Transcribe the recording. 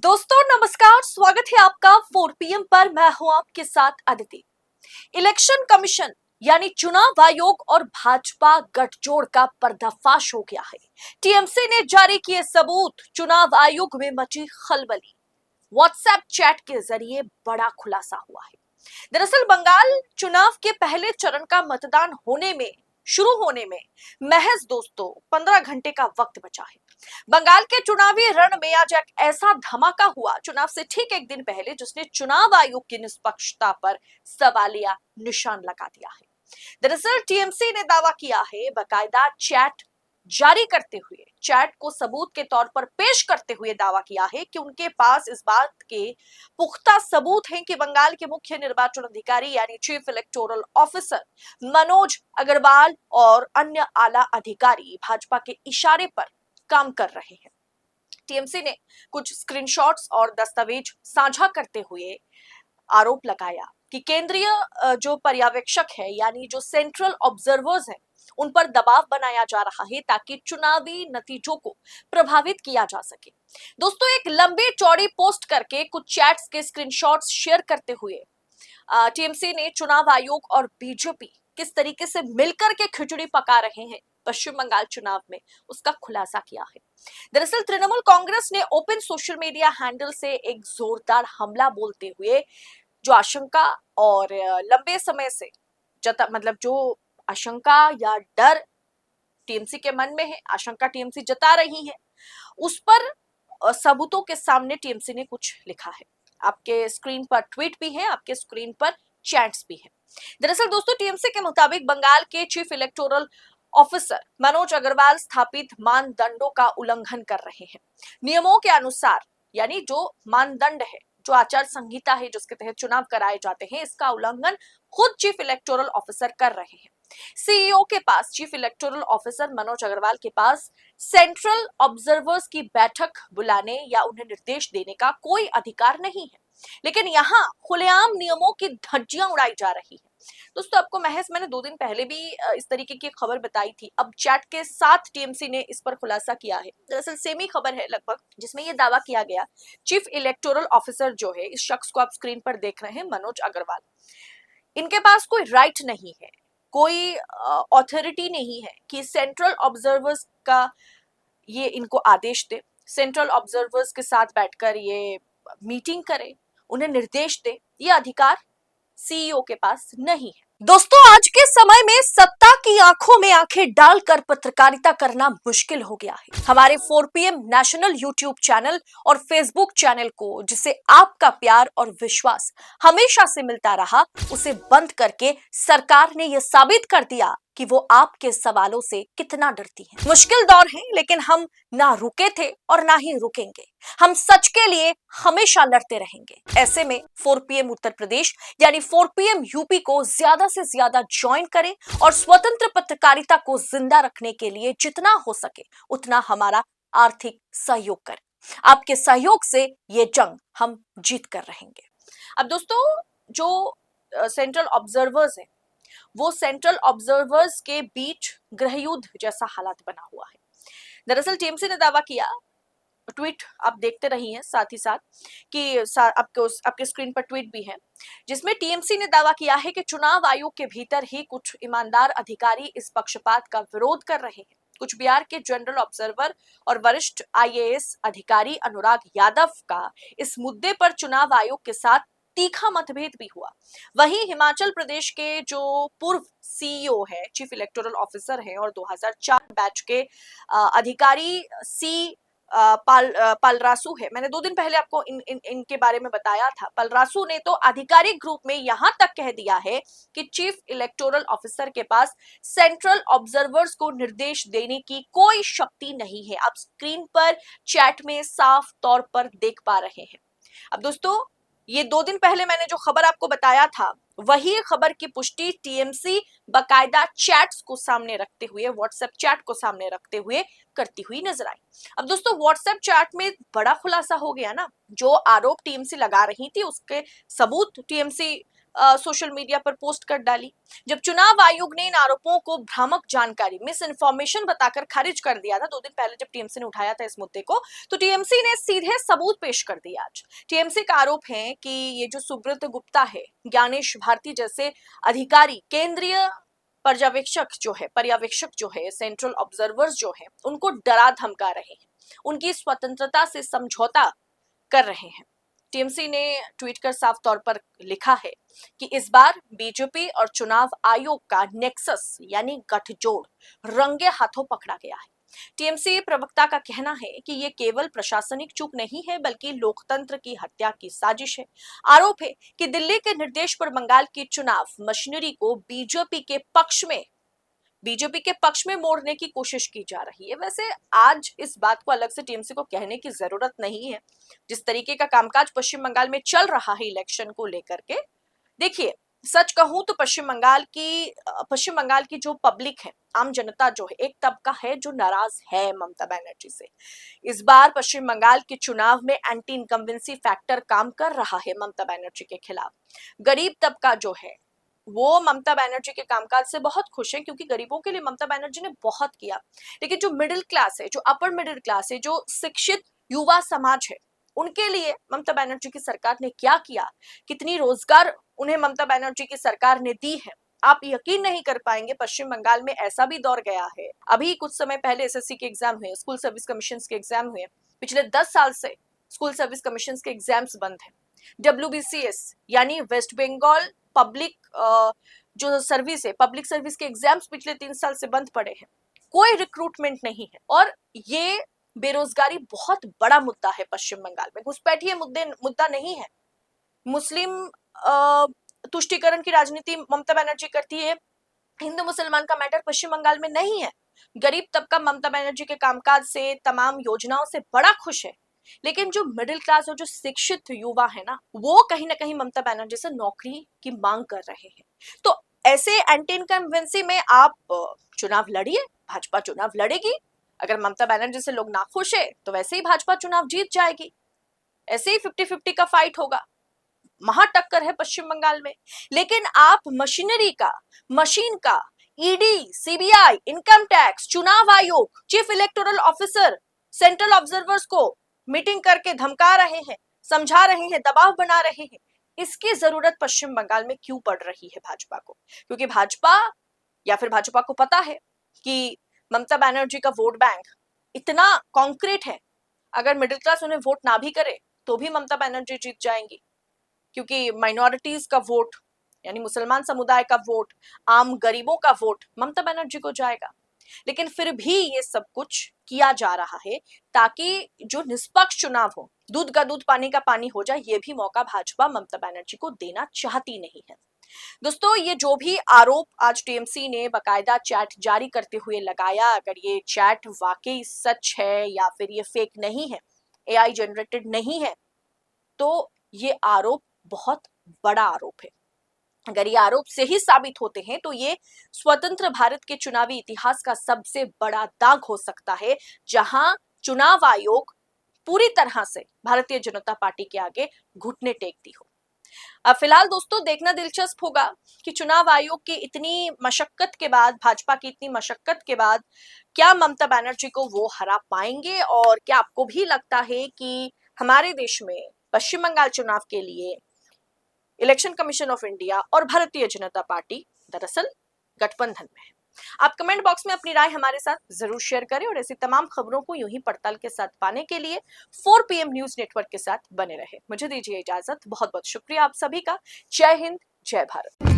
दोस्तों नमस्कार, स्वागत है आपका 4 PM पर। मैं हूं आपके साथ अदिति। इलेक्शन कमीशन यानी चुनाव आयोग और भाजपा गठजोड़ का पर्दाफाश हो गया है। टीएमसी ने जारी किए सबूत, चुनाव आयोग में मची खलबली। व्हाट्सएप चैट के जरिए बड़ा खुलासा हुआ है। दरअसल बंगाल चुनाव के पहले चरण का मतदान शुरू होने में महज दोस्तों 15 घंटे का वक्त बचा है। बंगाल के चुनावी रण में आज एक ऐसा धमाका हुआ चुनाव से ठीक एक दिन पहले, जिसने चुनाव आयोग की निष्पक्षता पर सवालिया निशान लगा दिया है। दरअसल टीएमसी ने दावा किया है, बकायदा चैट जारी करते हुए, चैट को सबूत के तौर पर पेश करते हुए दावा किया है कि उनके पास इस बात के पुख्ता सबूत हैं कि बंगाल के मुख्य निर्वाचन अधिकारी यानी chief electoral officer Manoj Agrawal और अन्य आला अधिकारी भाजपा के इशारे पर काम कर रहे हैं। टीएमसी ने कुछ स्क्रीनशॉट्स और दस्तावेज साझा करते हुए आरोप लगाया कि केंद्रीय जो पर्यवेक्षक है यानी जो सेंट्रल ऑब्जर्वर्स हैं, उन पर दबाव बनाया जा रहा है ताकि चुनावी नतीजों को प्रभावित किया जा सके। दोस्तों, एक लंबी चौड़ी पोस्ट करके कुछ चैट्स के स्क्रीनशॉट्स शेयर करते हुए टीएमसी ने चुनाव आयोग और बीजेपी किस तरीके से मिलकर के खिचड़ी पका रहे हैं पश्चिम बंगाल चुनाव में, उसका खुलासा किया है। दरअसल तृणमूल कांग्रेस ने ओपन सोशल मीडिया हैंडल से एक जोरदार हमला बोलते हुए जो आशंका और लंबे समय से जो आशंका या डर टीएमसी के मन में है, आशंका टीएमसी जता रही है, उस पर सबूतों के सामने टीएमसी ने कुछ लिखा है। आपके स्क्रीन पर ट्वीट भी है, आपके स्क्रीन पर चैट्स भी है। दरअसल दोस्तों, टीएमसी के मुताबिक बंगाल के chief electoral officer Manoj Agrawal स्थापित मानदंडों का उल्लंघन कर रहे हैं। नियमों के अनुसार, यानी जो मानदंड है, जो आचार संहिता है जिसके तहत चुनाव कराए जाते हैं, इसका उल्लंघन खुद चीफ इलेक्टोरल ऑफिसर कर रहे हैं। सीईओ के पास, chief electoral officer Manoj Agarwal के पास सेंट्रल ऑब्जर्वर्स की बैठक बुलाने या उन्हें निर्देश देने का कोई अधिकार नहीं है, लेकिन यहाँ खुलेआम नियमों की धज्जियां उड़ाई जा रही है। दोस्तों, आपको मैंने 2 दिन पहले भी इस तरीके की खबर बताई थी। अब चैट के साथ टीएमसी ने इस पर खुलासा किया है। दरअसल सेम ही खबर है लगभग, जिसमें यह दावा किया गया, चीफ इलेक्टोरल ऑफिसर जो है, इस शख्स को आप स्क्रीन पर देख रहे हैं, मनोज अग्रवाल, इनके पास कोई राइट नहीं है, कोई अथॉरिटी नहीं है कि सेंट्रल ऑब्जर्वर्स का ये इनको आदेश दे, सेंट्रल ऑब्जर्वर्स के साथ बैठकर ये मीटिंग करे, उन्हें निर्देश दे। ये अधिकार सीईओ के पास नहीं है। दोस्तों, आज के समय में सत्ता की आंखों में आंखें डालकर पत्रकारिता करना मुश्किल हो गया है। हमारे 4 PM नेशनल यूट्यूब चैनल और फेसबुक चैनल को, जिसे आपका प्यार और विश्वास हमेशा से मिलता रहा, उसे बंद करके सरकार ने यह साबित कर दिया कि वो आपके सवालों से कितना डरती है। मुश्किल दौर है, लेकिन हम ना रुके थे और ना ही रुकेंगे। हम सच के लिए हमेशा लड़ते रहेंगे। ऐसे में 4 PM उत्तर प्रदेश यानी 4 PM यूपी को ज्यादा से ज्यादा ज्वाइन करें और स्वतंत्र पत्रकारिता को जिंदा रखने के लिए जितना हो सके उतना हमारा आर्थिक सहयोग करें। आपके सहयोग से ये जंग हम जीत कर रहेंगे। अब दोस्तों, जो सेंट्रल ऑब्जर्वर्स हैं, वो सेंट्रल ऑब्जर्वर्स के बीच गृहयुद्ध जैसा हालात बना हुआ है। दरअसल टीएमसी ने दावा किया, ट्वीट आप देखते रहिए साथ ही साथ कि आपके स्क्रीन पर ट्वीट भी है, जिसमें टीएमसी ने दावा किया है कि चुनाव आयोग के भीतर ही कुछ ईमानदार अधिकारी इस पक्षपात का विरोध कर रहे हैं। कुछ बिहार के जनरल ऑब्जर्वर और वरिष्ठ आईएएस अधिकारी अनुराग यादव का इस मुद्दे पर चुनाव आयोग के साथ तीखा मतभेद भी हुआ। वहीं हिमाचल प्रदेश के जो पूर्व सीईओ है, चीफ इलेक्टोरल ऑफिसर है और 2004 बैच के अधिकारी पलरासु है। मैंने 2 दिन पहले आपको इनके बारे में बताया था। पलरासु ने तो आधिकारिक ग्रुप में यहां तक कह दिया है कि चीफ इलेक्टोरल ऑफिसर के पास सेंट्रल ऑब्जर्वर्स को निर्देश देने की कोई शक्ति नहीं है। आप स्क्रीन पर चैट में साफ तौर पर देख पा रहे हैं। अब दोस्तों, ये 2 दिन पहले मैंने जो खबर आपको बताया था, वही खबर की पुष्टि टीएमसी बकायदा चैट्स को सामने रखते हुए, व्हाट्सएप चैट को सामने रखते हुए करती हुई नजर आई। अब दोस्तों, व्हाट्सएप चैट में बड़ा खुलासा हो गया ना। जो आरोप टीएमसी लगा रही थी, उसके सबूत टीएमसी सोशल मीडिया पर पोस्ट कर डाली। जब चुनाव आयोग ने इन आरोपों को भ्रामक जानकारी, मिस इन्फॉर्मेशन बताकर खारिज कर दिया था 2 दिन पहले जब टीएमसी ने उठाया था इस मुद्दे को, तो टीएमसी ने सीधे सबूत पेश कर दिया। आज टीएमसी का आरोप है कि ये जो सुब्रत गुप्ता है, ज्ञानेश भारती जैसे अधिकारी, केंद्रीय पर्यवेक्षक जो है, सेंट्रल ऑब्जर्वर्स जो है, उनको डरा धमका रहे हैं, उनकी स्वतंत्रता से समझौता कर रहे हैं। टीएमसी ने ट्वीट कर साफ तौर पर लिखा है कि इस बार बीजेपी और चुनाव आयोग का नेक्सस यानी गठजोड़ रंगे हाथों पकड़ा गया है। टीएमसी प्रवक्ता का कहना है कि ये केवल प्रशासनिक चूक नहीं है बल्कि लोकतंत्र की हत्या की साजिश है। आरोप है कि दिल्ली के निर्देश पर बंगाल की चुनाव मशीनरी को बीजेपी के पक्ष में मोड़ने की कोशिश की जा रही है। वैसे आज इस बात को अलग से टीएमसी को कहने की जरूरत नहीं है। जिस तरीके का कामकाज पश्चिम बंगाल में चल रहा है इलेक्शन को लेकर के, देखिए सच कहूं तो पश्चिम बंगाल की जो पब्लिक है, आम जनता जो है, एक तबका है जो नाराज है ममता बनर्जी से। इस बार पश्चिम बंगाल के चुनाव में एंटी इनकम्बेंसी फैक्टर काम कर रहा है ममता बनर्जी के खिलाफ। गरीब तबका जो है वो ममता बनर्जी के कामकाज से बहुत खुश है, क्योंकि गरीबों के लिए ममता बनर्जी ने बहुत किया। लेकिन जो मिडिल क्लास है, जो अपर मिडिल क्लास है, जो शिक्षित युवा समाज है, उनके लिए ममता बनर्जी की सरकार ने क्या किया, कितनी रोजगार उन्हें ममता बनर्जी की सरकार ने दी है, आप यकीन नहीं कर पाएंगे। पश्चिम बंगाल में ऐसा भी दौर गया है, अभी कुछ समय पहले एसएससी के एग्जाम हुए, स्कूल सर्विस कमीशन के एग्जाम हुए, पिछले 10 साल से स्कूल सर्विस कमीशन के एग्जाम्स बंद है। WBCS यानी वेस्ट बंगाल पब्लिक जो सर्विस है, पब्लिक सर्विस के एग्जाम्स पिछले 3 साल से बंद पड़े हैं। कोई रिक्रूटमेंट नहीं है और ये बेरोजगारी बहुत बड़ा मुद्दा है पश्चिम बंगाल में। घुसपैठिए मुद्दा नहीं है। मुस्लिम तुष्टीकरण की राजनीति ममता बनर्जी करती है। हिंदू मुसलमान का मैटर पश्चिम बंगाल में नहीं है। गरीब तबका ममता बनर्जी के कामकाज से, तमाम योजनाओं से बड़ा खुश है। लेकिन जो मिडिल क्लास और जो शिक्षित युवा है ना, वो कहीं ना कहीं ममता बनर्जी से नौकरी की मांग कर रहे हैं। तो ऐसे एंटी इनकम्बेंसी में आप चुनाव लड़िए, भाजपा चुनाव लड़ेगी। अगर ममता बनर्जी से लोग नाखुश है तो वैसे ही भाजपा चुनाव जीत जाएगी। ऐसे ही 50-50 का फाइट होगा। महा टक्कर है पश्चिम बंगाल में। लेकिन आप मशीन का ईडी, सीबीआई, इनकम टैक्स, चुनाव आयोग, chief electoral officer, central observers को मीटिंग करके धमका रहे हैं, समझा रहे हैं, दबाव बना रहे हैं। इसकी जरूरत पश्चिम बंगाल में क्यों पड़ रही है भाजपा को? क्योंकि भाजपा को पता है कि ममता बनर्जी का वोट बैंक इतना कॉन्क्रीट है, अगर मिडिल क्लास उन्हें वोट ना भी करे तो भी ममता बनर्जी जीत जाएंगी। क्योंकि माइनॉरिटीज का वोट यानी मुसलमान समुदाय का वोट, आम गरीबों का वोट ममता बनर्जी को जाएगा। लेकिन फिर भी ये सब कुछ किया जा रहा है ताकि जो निष्पक्ष चुनाव हो, दूध का दूध पानी का पानी हो जाए, ये भी मौका भाजपा ममता बनर्जी को देना चाहती नहीं है। दोस्तों, ये जो भी आरोप आज टीएमसी ने बकायदा चैट जारी करते हुए लगाया, अगर ये चैट वाकई सच है या फिर ये फेक नहीं है, एआई जनरेटेड नहीं है, तो ये आरोप बहुत बड़ा आरोप है। अगर ये आरोप सही साबित होते हैं तो ये स्वतंत्र भारत के चुनावी इतिहास का सबसे बड़ा दाग हो सकता है, जहां चुनाव आयोग पूरी तरह से भारतीय जनता पार्टी के आगे घुटने टेकती हो। अब फिलहाल दोस्तों देखना दिलचस्प होगा कि चुनाव आयोग की इतनी मशक्कत के बाद, भाजपा की इतनी मशक्कत के बाद, क्या ममता बनर्जी को वो हरा पाएंगे? और क्या आपको भी लगता है कि हमारे देश में पश्चिम बंगाल चुनाव के लिए इलेक्शन कमीशन ऑफ इंडिया और भारतीय जनता पार्टी दरअसल गठबंधन में है? आप कमेंट बॉक्स में अपनी राय हमारे साथ जरूर शेयर करें और ऐसी तमाम खबरों को यूं ही पड़ताल के साथ पाने के लिए 4 PM न्यूज नेटवर्क के साथ बने रहे। मुझे दीजिए इजाजत। बहुत बहुत शुक्रिया आप सभी का। जय हिंद, जय भारत।